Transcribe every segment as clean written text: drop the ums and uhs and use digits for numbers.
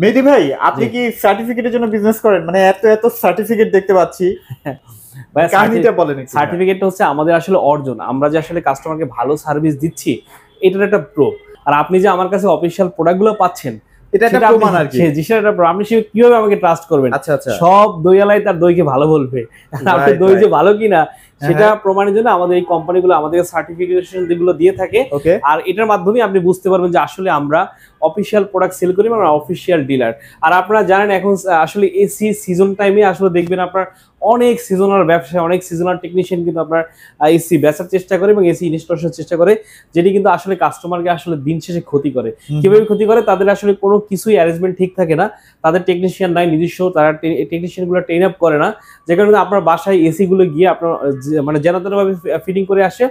মেহেদী ভাই, আপনি কি সার্টিফিকেটের জন্য বিজনেস করেন? মানে এত এত সার্টিফিকেট দেখতে পাচ্ছি। ভাই কাহিনীটা বলেন একটু। সার্টিফিকেটটা হচ্ছে আমাদের আসলে অর্জন। আমরা যে আসলে কাস্টমারকে ভালো সার্ভিস দিচ্ছি, এটার একটা প্রুফ। আর আপনি যে আমার কাছে অফিসিয়াল প্রোডাক্টগুলো পাচ্ছেন, এটা একটা প্রমাণ আর কি। সেটা একটা প্রমাণ। আপনি কিভাবে আমাকে ট্রাস্ট করবেন? আচ্ছা আচ্ছা। সব দইওয়ালাই তার দইকে ভালো বলবে। আপনি দই যে ভালো কিনা সেটা প্রমাণের জন্য আমাদের এই কোম্পানিগুলো আমাদের সার্টিফিকেশন যেগুলো দিয়ে থাকে। আর এটার মাধ্যমে আপনি বুঝতে পারবেন যে আসলে আমরা অফিসিয়াল প্রোডাক্ট সেল করি, আমরা অফিসিয়াল ডিলার। আর আপনারা জানেন এখন আসলে এসি সিজন টাইমে আসলে দেখবেন আপনার অনেক সিজনাল ব্যবসায় অনেক সিজনাল টেকনিশিয়ান কিন্তু আপনার এসি বেচার চেষ্টা করে এবং এসি ইনস্টলেশনের চেষ্টা করে, যেটি কিন্তু আসলে কাস্টমারকে আসলে দিন শেষে ক্ষতি করে। কিভাবে ক্ষতি করে? তাদের আসলে কোনো কিছুই অ্যারেঞ্জমেন্ট ঠিক থাকে না, তাদের টেকনিশিয়ান নাই নিজস্ব, তারা টেকনিশিয়ান গুলো ট্রেন আপ করে না, যে কারণে আপনার বাসায় এসি গুলো গিয়ে আপনার মানে যেন তেনভাবে ফিটিং করে আসে,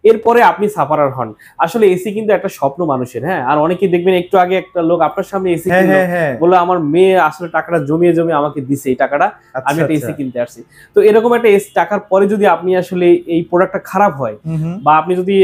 এরপরে আপনি সাফারার হন। আসলে এসি কিন্তু একটা স্বপ্ন মানুষের। হ্যাঁ, আর অনেকেই দেখবেন একটু আগে একটা লোক আপনার সামনে এসি কিনলো, বললো আমার মেয়ে আসলে টাকাটা জমিয়ে জমিয়ে আমাকে দিছে এই টাকাটা, আমি একটা এসি কিনতে আসছি। তো এরকম একটা এসি টাকার পরে যদি আপনি আসলে এই প্রোডাক্টটা খারাপ হয়, বা আপনি যদি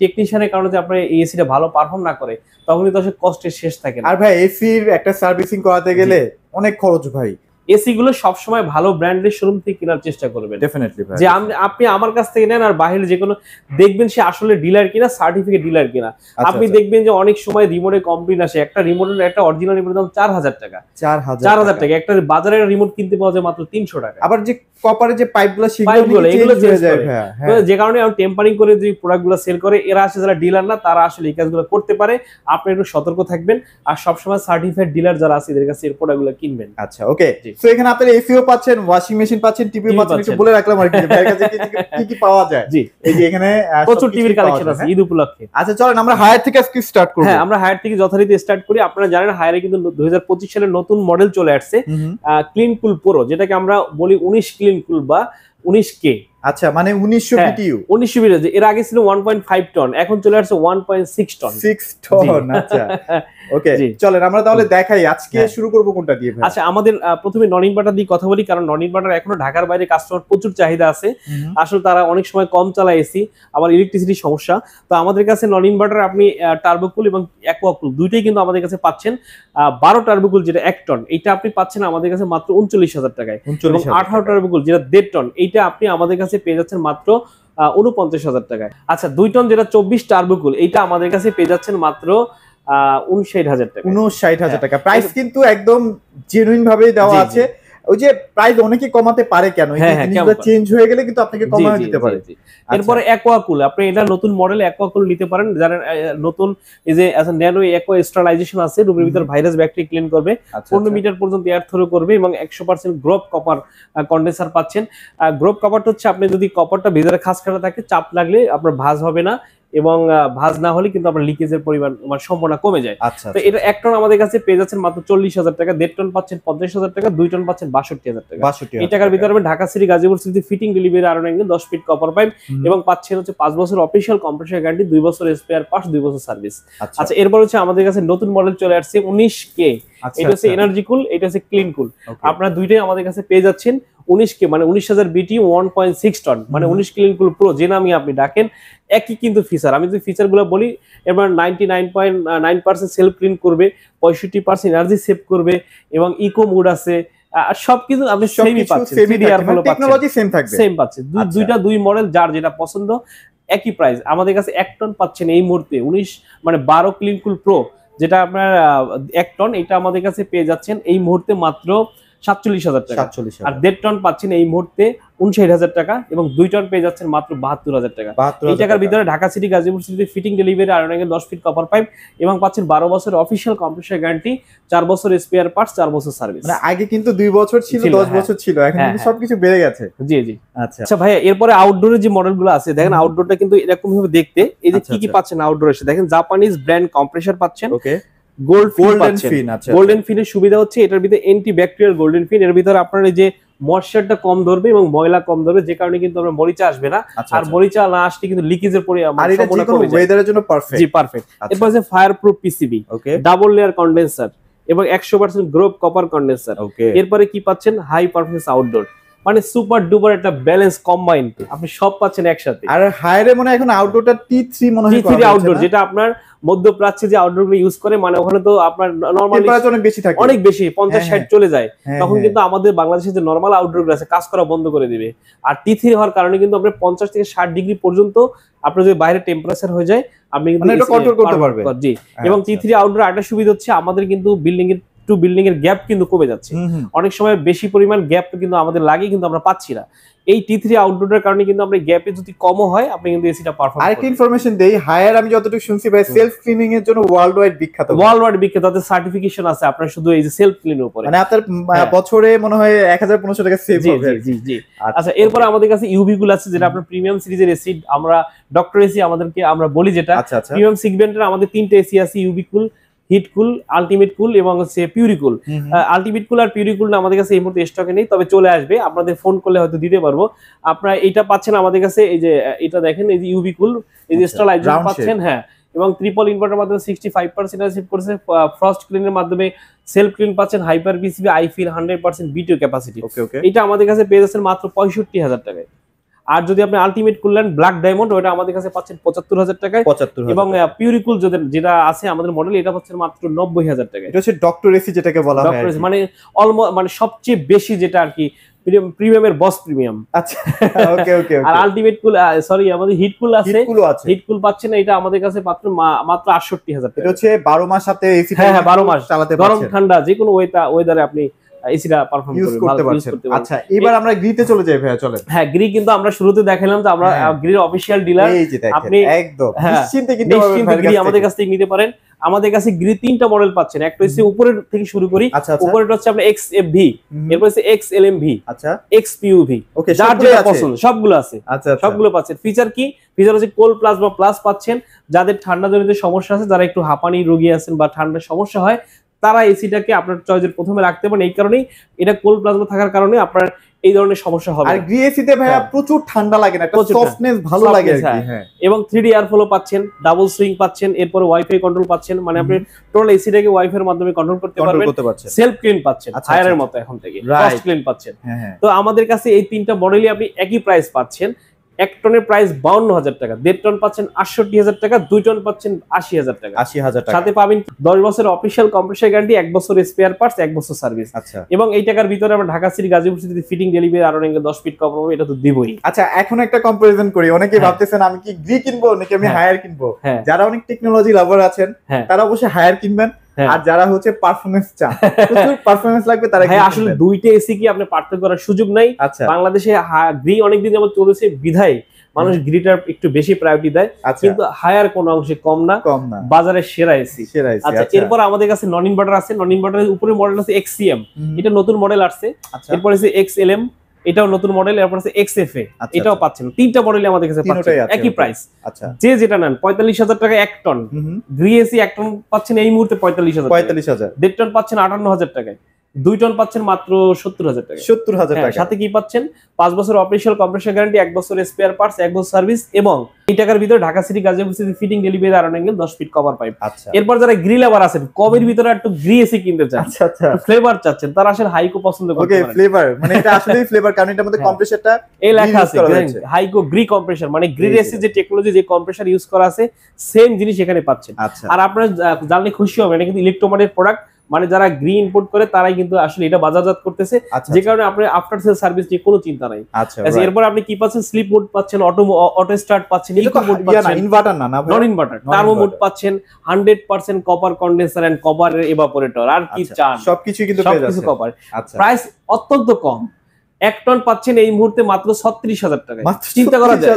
টেকনিশিয়ানের কারণে আপনার এই এসিটা ভালো পারফর্ম না করে, তখন কিন্তু আসলে কষ্টের শেষ থাকে না। আর ভাই, এসির একটা সার্ভিসিং করাতে গেলে অনেক খরচ ভাই। এসি গুলো সবসময় ভালো ব্র্যান্ডের শোরুম থেকে কেনার চেষ্টা করবেন। ডেফিনেটলি ভাই। যে আপনি আমার কাছ থেকে নেন আর বাইরে যে কোনো দেখবেন সে আসলে ডিলার কিনা, সার্টিফিকেট ডিলার কিনা। আপনি দেখবেন যে অনেক সময় রিমোটে কমপ্লেইন আসে, একটা রিমোটের একটা অরিজিনাল রিমোটের দাম 4000 টাকা। 4000 টাকা একটা বাজারে রিমোট কিনতে পাওয়া যায় মাত্র 300 টাকা। আবার যে কপারে যে পাইপগুলো সেগুলো এগুলো চেঞ্জ যায় ভাই, যে কারণে টেম্পারিং করে যে প্রোডাক্টগুলো সেল করে, এরা আসলে যারা ডিলার না, তারা আসলে এই কাজগুলো করতে পারে। আপনি একটু সতর্ক থাকবেন আর সবসময় সার্টিফাইড ডিলার যারা আছে এদের কাছে এই প্রোডাক্টগুলো কিনবেন। আচ্ছা, ওকে। সো এখানে আপনারা এসিও পাচ্ছেন, ওয়াশিং মেশিন পাচ্ছেন, টিভি পাচ্ছেন। একটু বলে রাখলাম আর কি ভাইয়ের কাছে কি কি পাওয়া যায়। জি, এই যে এখানে প্রচুর টিভির কালেকশন আছে ঈদ উপলক্ষে। আচ্ছা চলেন আমরা হায়ার থেকে আজকে স্টার্ট করব। হ্যাঁ, আমরা হায়ার থেকে যথারীতি স্টার্ট করি। আপনারা জানেন হায়ারে কিন্তু 2025 সালের নতুন মডেল চলে আসছে, ক্লিন কুল প্রো, যেটাকে আমরা বলি 19 ক্লিন কুল বা 19K। আচ্ছা, মানে 1900 বিটিইউ। 1900 বিটিইউ, এর আগে ছিল 1.5 টন, এখন চলে আসছে 1.6 টন। 6 টন। আচ্ছা ওকে, চলেন আমরা তাহলে দেখাই আজকে শুরু করব কোনটা দিয়ে ভাই। আচ্ছা, আমাদের প্রথমে নন ইনভার্টার দিয়ে কথা বলি, কারণ নন ইনভার্টার এখনো ঢাকার বাইরে কাস্টমার প্রচুর চাহিদা আছে। আসলে তারা অনেক সময় কম চালায় এসি, আবার ইলেকট্রিসিটির সমস্যা। তো আমাদের কাছে নন ইনভার্টার আপনি টার্বোকুল এবং অ্যাকোয়াকুল দুইটাই কিন্তু আমাদের কাছে পাচ্ছেন। 12 টার্বোকুল যেটা 1 টন, এইটা আপনি পাচ্ছেন আমাদের কাছে মাত্র 39,000 টাকায়। এবং 18 টার্বোকুল যেটা 1.5 টন, এইটা আপনি আমাদের কাছে পেয়ে যাচ্ছেন মাত্র 49,000 টাকায়। আচ্ছা, 2 টন যেটা 24 টার্বোকুল, এইটা আমাদের কাছে পেয়ে যাচ্ছেন মাত্র 59,000 টাকা। 59,000 টাকা। প্রাইস কিন্তু একদম জেনুইন ভাবেই দেওয়া আছে। ওই যে প্রাইস অনেকে কমাতে পারে কেন, এই জিনিসগুলো চেঞ্জ হয়ে গেলে কিন্তু আপনাকে কমায় দিতে পারে। এরপরে অ্যাকোয়াকুল, আপনি এটা নতুন মডেল অ্যাকোয়াকুল নিতে পারেন। জানেন নতুন এই যে ন্যানো অ্যাকোয়া স্টেরিলাইজেশন আছে, রুমের ভিতর ভাইরাস ব্যাকটেরিয়া ক্লিন করবে, 15 মিটার পর্যন্ত এয়ার থ্রো করবে এবং 100% গ্রোপ কপার কন্ডেন্সার পাচ্ছেন। গ্রোপ কপারটা হচ্ছে আপনি যদি কপারটা ভেতরে খাস কাটা থাকে, চাপ লাগলে আপনার ভাঁজ হবে না, এবং ভাঁজ না হলে কিন্তু আপনার লিকেজের পরিমাণ সম্ভাবনা কমে যায়। তো এটা 1 টন আমাদের কাছে পেয়ে যাচ্ছেন মাত্র 40,000 টাকা, 1.5 টন পাচ্ছেন 50,000 টাকা, 2 টন পাচ্ছেন 62,000 টাকা। এই টাকার ভিতরে Dhaka city Gazipur city fitting delivery আরো 10 ফিট কপার পাইপ, এবং পাচ্ছেন হচ্ছে 5 বছর অফিসিয়াল কম্প্রেসার গ্যারান্টি, 2 বছর স্পেয়ার পার্টস, 2 বছর সার্ভিস। আচ্ছা, এরপর হচ্ছে আমাদের কাছে নতুন মডেল চলে আসছে 19K। এটা হচ্ছে এনার্জি কুল, এটা হচ্ছে ক্লিন কুল। আপনারা দুইটাই আমাদের কাছে পেয়ে যাচ্ছেন 19K, মানে 19,000 বিটিইউ, 1.6 টন, মানে 19 ক্লিন কুল প্রো, যে নামই আপনি ডাকেন একই কিন্তু ফিচার। আমি যদি ফিচারগুলো বলি, এবার 99.9% সেলফ ক্লিন করবে, 65% এনার্জি সেভ করবে, এবং ইকো মোড আছে। আর সবকিছু আপনি সেমই পাচ্ছেন, টেকনোলজি সেম থাকবে, সেম পাচ্ছেন। দুইটা দুই মডেল, যার যেটা পছন্দ একই প্রাইস। আমাদের কাছে 1 টন পাচ্ছেন এই মুহূর্তে 12 ক্লিন কুল প্রো, যেটা আপনার 1 টন, এটা আমাদের কাছে পেয়ে যাচ্ছেন এই মুহূর্তে মাত্র 47,000 টাকা। আর 1.5 টন পাচ্ছেন এই মুহূর্তে 59,000 টাকা, এবং 2 টন পেয়ে যাচ্ছেন মাত্র 72,000 টাকা। এই টাকার ভিতরে Dhaka city Gazipur city fitting delivery আর 10 ফিট কপার পাইপ, এবং পাচ্ছেন 12 বছর অফিসিয়াল কম্প্রেসার গ্যারান্টি, 4 বছর স্পেয়ার পার্টস, 4 বছর সার্ভিস। মানে আগে কিন্তু 2 বছর ছিল, 10 বছর ছিল, এখন কিন্তু সবকিছু বেড়ে গেছে। জি জি। আচ্ছা ভাইয়া, এরপরে আউটডোরের যে মডেলগুলো আছে, দেখেন আউটডোরটা কিন্তু এরকম ভাবে দেখতে। এই যে কি পাচ্ছেন আউটডোরে, দেখেন জাপানিজ ব্র্যান্ড কম্প্রেসার পাচ্ছেন, ওকে, গোল্ডেন ফিন। গোল্ডেন ফিনের সুবিধা হচ্ছে এটার ভিতরে অ্যান্টি ব্যাকটেরিয়াল গোল্ডেন ফিন, এর ভিতরে আপনার এই যে ময়েশ্চারটা কম ধরবে এবং ময়লা কম ধরবে, যে কারণে কিন্তু আমরা মরিচা আসবে না। আর মরিচা না আসলে কিন্তু লিকেজের সম্ভাবনা কমে যায়। ওয়েদারের জন্য পারফেক্ট। জি, পারফেক্ট। এরপর আছে fire proof PCB, double layer condenser, এবং 100% গ্রোপ কপার কন্ডেন্সার। এরপরে কি পাচ্ছেন, হাই পারফরম্যান্স আউটডোর, মানে সুপার ডুপার একটা ব্যালেন্স কম্বাইন, আপনি সব পাচ্ছেন একসাথে। আর হায়ারে মনে হয় এখন আউটডোরটা T3 মনে হয় T3 আউটডোর, যেটা আপনার মধ্যপ্রাচ্যে যে আউটডোর গুলো ইউজ করে, মানে ওখানে তো আপনার নরমালি অনেক বেশি থাকে, অনেক বেশি 50-60 চলে যায়, তখন কিন্তু আমাদের বাংলাদেশে যে নরমাল আউটডোর গুলো আছে কাজ করা বন্ধ করে দিবে। আর T3 হওয়ার কারণে কিন্তু আপনি 50 থেকে 60 ডিগ্রি পর্যন্ত আপনার যদি বাইরে টেম্পারেচার হয়ে যায় আপনি কিন্তু এটা কন্ট্রোল করতে পারবেন। জি, এবং T3 আউটডোর একটা সুবিধা হচ্ছে আমাদের কিন্তু বিল্ডিং এর টু বিল্ডিং এর গ্যাপ কিন্তু কমে যাচ্ছে। অনেক সময় বেশি পরিমাণ গ্যাপ কিন্তু আমাদের লাগে, কিন্তু আমরা পাচ্ছি না। এই T3 আউটডোরের কারণে কিন্তু আমরা গ্যাপে যদি কমও হয় আপনি কিন্তু এসিটা পারফর্ম। আরেকটা ইনফরমেশন দেই, হায়ার আমি যতটুকু শুনছি ভাই সেলফ ক্লিনিং এর জন্য ওয়ার্ল্ড ওয়াইড বিখ্যাত। তাদের সার্টিফিকেশন আছে আপনার শুধু এই যে সেলফ ক্লিনের উপরে, মানে আপনার বছরে মনে হয় 1500 টাকা সেভ হবে। জি জি। আচ্ছা, এরপর আমাদের কাছে ইউভি কুল আছে, যেটা আপনার প্রিমিয়াম সিরিজের এসি, আমরা ডক্টর এসি আমাদেরকে আমরা বলি, যেটা প্রিমিয়াম সেগমেন্টের আমাদের 3টে এসি আছে, ইউভি কুল, হিট কুল, আলটিমেট কুল এবং হচ্ছে পিউরি কুল। আলটিমেট কুল আর পিউরি কুল আমাদের কাছে এই মুহূর্তে স্টকে নেই, তবে চলে আসবে, আপনাদের ফোন করলে হয়তো দিতে পারবো। আপনারা এটা পাচ্ছেন আমাদের কাছে, এই যে এটা দেখেন, এই যে ইউভি কুল, এই যে স্টারলাইজার পাচ্ছেন, হ্যাঁ, এবং ট্রিপল ইনভার্টার মাধ্যমে 65% অ্যাচিভ করেছে, ফ্রস্ট ক্লিনের মাধ্যমে সেলফ ক্লিন পাচ্ছেন, হাইপার পিসিবি আইফিল 100% বিটিও ক্যাপাসিটি। এটা আমাদের কাছে পেয়ে যাচ্ছেন মাত্র 65,000 টাকায়। আর যদি আপনি আলটিমেট কুল ব্ল্যাক ডায়মন্ড, ওটা আমাদের কাছে পাচ্ছেন 75,000 টাকায়, এবং পিউরিকুল যেটা আছে আমাদের মডেল, এটা পাচ্ছেন মাত্র 90,000 টাকায়। এটা হচ্ছে ডক্টর এসি যেটাকে বলা হয়, মানে অলমোস্ট মানে সবচেয়ে বেশি যেটা আর কি প্রিমিয়ামের বস প্রিমিয়াম। আচ্ছা, ওকে ওকে। আর আলটিমেট কুল, সরি, আমাদের হিট কুল আছে, হিট কুল পাচ্ছেন, এটা আমাদের কাছে মাত্র 68,000 টাকা। এটা হচ্ছে 12 মাস সাথে এসি, হ্যাঁ 12 মাস চালাতে পারবেন, গরম ঠান্ডা যে কোনো ওয়েদারে আপনি এসিটা পারফর্ম করতে পারছেন। আচ্ছা, এবার আমরা গ্রিতে চলে যাই ভাইয়া, চলেন। হ্যাঁ, গ্রি কিন্তু আমরা শুরুতে দেখালাম যে আমরা গ্রির অফিশিয়াল ডিলার, আপনি একদম নিশ্চিন্তে কিনতে পারবেন, গ্রি আমাদের কাছ থেকে নিতে পারেন। আমাদের কাছে গ্রি 3টা মডেল পাচ্ছেন, একটা হচ্ছে উপরের থেকে শুরু করি, উপরেরটা হচ্ছে আপনার XFV, এরপর হচ্ছে XLMV, আচ্ছা, XPUV, ওকে, যার যেটা পছন্দ সবগুলো আছে। আচ্ছা, সবগুলো পাচ্ছেন। ফিচার কি? ফিচার হচ্ছে কোল্ড প্লাস বা প্লাস পাচ্ছেন, যাদের ঠান্ডা জনিত সমস্যা আছে, যারা একটু হাঁপানি রোগী আছেন বা ঠান্ডার সমস্যা হয়, তারা এসিটাকে আপনার চয়েসের প্রথমে রাখতে পারেন। এই কারণেই এটা কোল্ড প্লাজমা থাকার কারণে আপনার এই ধরনের সমস্যা হবে। আর গ্রি এসিতে ভাইয়া প্রচুর ঠান্ডা লাগে না, একটা সফটনেস ভালো লাগে আর কি। হ্যাঁ, এবং 3D এয়ার ফ্লো পাচ্ছেন, ডাবল সুইং পাচ্ছেন, এরপর ওয়াইফাই কন্ট্রোল পাচ্ছেন, মানে আপনি টোটাল এসিটাকে ওয়াইফাই এর মাধ্যমে কন্ট্রোল করতে পারবেন। সেলফ ক্লিন পাচ্ছেন, হায়ারের মতো এখন থেকে ফাস্ট ক্লিন পাচ্ছেন। তো আমাদের কাছে এই 3টা মডেলই আপনি একই প্রাইস পাচ্ছেন। 1 টনের প্রাইস 52,000 টাকা, 1.5 টন পাচ্ছেন 68,000 টাকা, 2 টন পাচ্ছেন 80,000 টাকা। সাথে পাবেন 10 বছরের অফিশিয়াল কম্প্রেসার গ্যারান্টি, 1 বছর স্পেয়ার পার্টস, 1 বছর সার্ভিস। আচ্ছা, এবং এই টাকার ভিতরে আমরা ঢাকা সিটি গাজীপুর সিটিতে ফিটিং ডেলিভারি আরো 10 ফিট কম হবে, এটা তো দিবই। আচ্ছা, এখন একটা কম্পারিজন করি, অনেকে ভাবতেছেন আমি কি গ্রি কিনবো নাকি আমি হায়ার কিনবো। যারা অনেক টেকনোলজি লাভার আছেন তারা অবশ্যই হায়ার কিনবেন, আর যারা হচ্ছে পারফরম্যান্স চান, প্রচুর পারফরম্যান্স লাগবে, তারা আসলে দুইটা এসি কি আপনি পার্থক্য করার সুযোগ নাই। বাংলাদেশে গ্রি অনেকদিন যাবত চলেছে বিধায় মানুষ গ্রিটার একটু বেশি প্রায়োরিটি দেয়, কিন্তু হায়ার কোন অংশে কম না, বাজারের সেরা এসি। আচ্ছা, এরপর আমাদের কাছে নন ইনভার্টার আছে, নন ইনভার্টারের উপরে মডেল আছে XCM, এটা নতুন মডেল আসছে। এরপর আছে XLM, এটাও নতুন মডেল। এরপর আছে XFA, এটাও পাচ্ছেন। 3টা মডেল আমাদের কাছে পাচ্ছেন, একই প্রাইস। আচ্ছা, যে যেটা নেন 45,000 টাকা 1 টন গ্রি এসি, 1 টন পাচ্ছেন এই মুহূর্তে 45,000, 1.5 টন পাচ্ছেন 58,000 টাকায়, 2 টন পাচ্ছেন মাত্র 70,000 টাকা। 70,000 টাকা। সাথে কি পাচ্ছেন? 5 বছর অফিশিয়াল কম্প্রেসার গ্যারান্টি, 1 বছর স্পেয়ার পার্টস, 1 বছর সার্ভিস, এবং এই টাকার ভিতরে Dhaka city Gazipur city fitting delivery আর 10 ফিট কভার পাইপ। এরপর যারা গ্রিল লাভার আছেন, কমের ভিতরে একটু গ্রি এসি কিনতে চান, আচ্ছা আচ্ছা, ফ্লেভার চাচ্ছেন, তারা আসলে হাইকো পছন্দ করতে পারেন। ওকে, ফ্লেভার মানে এটা আসলেই ফ্লেভার, কারণ এটার মধ্যে কম্প্রেসারটা এই লেখা আছে হাইকো গ্রি কম্প্রেসার, মানে গ্রিল এসি যে টেকনোলজি, যে কম্প্রেসার ইউজ করা আছে, সেম জিনিস এখানে পাচ্ছেন। আর আপনারা জানলে খুশি হবেন, এটা কিন্তু ইলেকট্রোমার্টের প্রোডাক্ট, মানে যারা গ্রি ইম্পোর্ট করে তারাই কিন্তু আসলে এটা বাজারজাত করতেছে, যে কারণে আপনার আফটার সেল সার্ভিস নিয়ে কোনো চিন্তা নাই। আচ্ছা, এরপর আপনি কি পাচ্ছেন? স্লিপ মোড পাচ্ছেন, অটো স্টার্ট পাচ্ছেন, ইকো মোড পাচ্ছেন, ইনভার্টার না, নন ইনভার্টার, টার্বো মোড পাচ্ছেন, 100% কপার কন্ডেন্সার এন্ড কপার এভাপোরেটর। আর কি চান? সবকিছু কিন্তু পেয়ে যাচ্ছে, সবকিছু কপার। প্রাইস অত্যন্ত কম, 1 টন পাচ্ছেন এই মুহূর্তে মাত্র 36,000 টাকায়, চিন্তা করা যায়।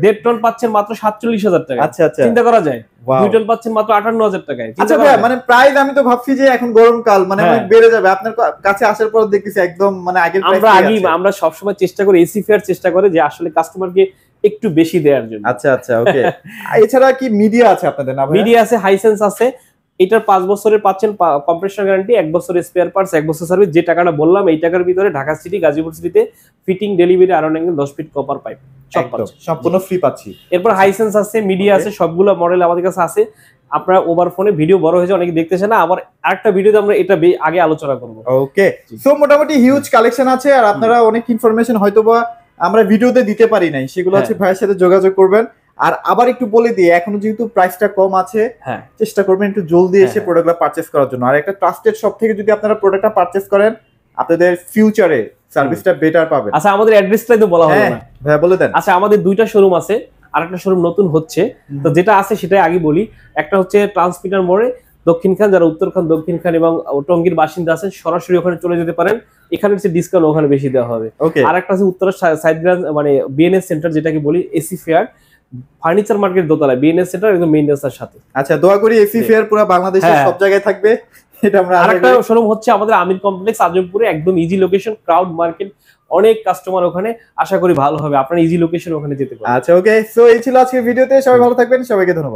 1.5 টন পাচ্ছেন মাত্র 47,000 টাকায়, আচ্ছা আচ্ছা, চিন্তা করা যায়। 2 টন পাচ্ছেন মাত্র 58,000 টাকায়। আচ্ছা ভাই, মানে প্রাইস আমি তো ভাবছি যে এখন গরমকাল মানে অনেক বেড়ে যাবে, আপনার কাছে আসার পর দেখতেছি একদম মানে আগের প্রাইস। আমরা সবসময় চেষ্টা করি, এসি ফেয়ার চেষ্টা করে যে আসলে কাস্টমারকে একটু বেশি দেওয়ার জন্য। আচ্ছা আচ্ছা, ওকে। এছাড়া কি মিডিয়া আছে আপনাদের? না, মিডিয়া আছে, হাইসেন্স আছে। এটার 5 বছরের পাচ্ছেন কম্প্রেসার গ্যারান্টি, 1 বছর স্পেয়ার পার্টস, 1 বছর সার্ভিস। যে টাকাটা বললাম এই টাকার ভিতরে ঢাকা সিটি গাজীপুর সিটিতে ফিটিং ডেলিভারি আর 10 ফিট কপার পাইপ সম্পূর্ণ ফ্রি পাচ্ছি। এরপর হাইসেন্স আছে, মিডিয়া আছে, সবগুলো মডেল আমাদের কাছে আছে। আপনার ওভার ফোনে ভিডিও বড় হয়েছে, অনেকে দেখতেছে না, আবার আরেকটা ভিডিওতে আমরা এটা আগে আলোচনা করব। ওকে, সো মোটামুটি হিউজ কালেকশন আছে, আর আপনারা অনেক ইনফরমেশন হয়তোবা আমরা ভিডিওতে দিতে পারি নাই, সেগুলো হচ্ছে ভাইয়ের সাথে যোগাযোগ করবেন। আর আবার একটু বলে দিই, এখনো যেহেতু প্রাইসটা কম আছে, চেষ্টা করবেন একটু জলদি এসে প্রোডাক্টটা পারচেজ করার জন্য। আর একটা ট্রাস্টেড শপ থেকে যদি আপনারা প্রোডাক্টটা পারচেজ করেন, আপনাদের ফিউচারে সার্ভিসটা বেটার পাবেন। আচ্ছা, আমাদের অ্যাড্রেসটাই তো বলা হলো না ভাই, বলে দেন। আচ্ছা, আমাদের দুইটা শোরুম আছে, আরেকটা শোরুম নতুন হচ্ছে, তো যেটা আছে সেটাই আগে বলি। একটা হচ্ছে ট্রান্সমিটার মোড়ে দক্ষিণখান, যারা উত্তরখান, দক্ষিণখান এবং টঙ্গীর বাসিন্দা আছেন সরাসরি ওখানে চলে যেতে পারেন, এখানে হচ্ছে ডিসকাউন্ট ওখানে বেশি দেওয়া হবে। আর একটা আছে উত্তর সাইডগ্রাম, মানে বিএনএস সেন্টার, যেটাকে বলি এসি ফেয়ার, ফার্নিচার মার্কেট দোতলায় বিএনএস সেন্টার, একদম মেইন রাস্তার সাথে। আচ্ছা, দোয়া করি এসি ফেয়ার পুরো বাংলাদেশের সব জায়গায় থাকবে। এটা আমরা আরেকটা শোরুম হচ্ছে আমাদের আমির কমপ্লেক্স আজমপুরে, একদম ইজি লোকেশন, ক্রাউড মার্কেট, অনেক কাস্টমার ওখানে, আশা করি ভালো হবে, আপনার ইজি লোকেশন ওখানে যেতে পারেন। আচ্ছা, ওকে, সো এই ছিল আজকের ভিডিওতে, সবাই ভালো থাকবেন, সবাইকে ধন্যবাদ।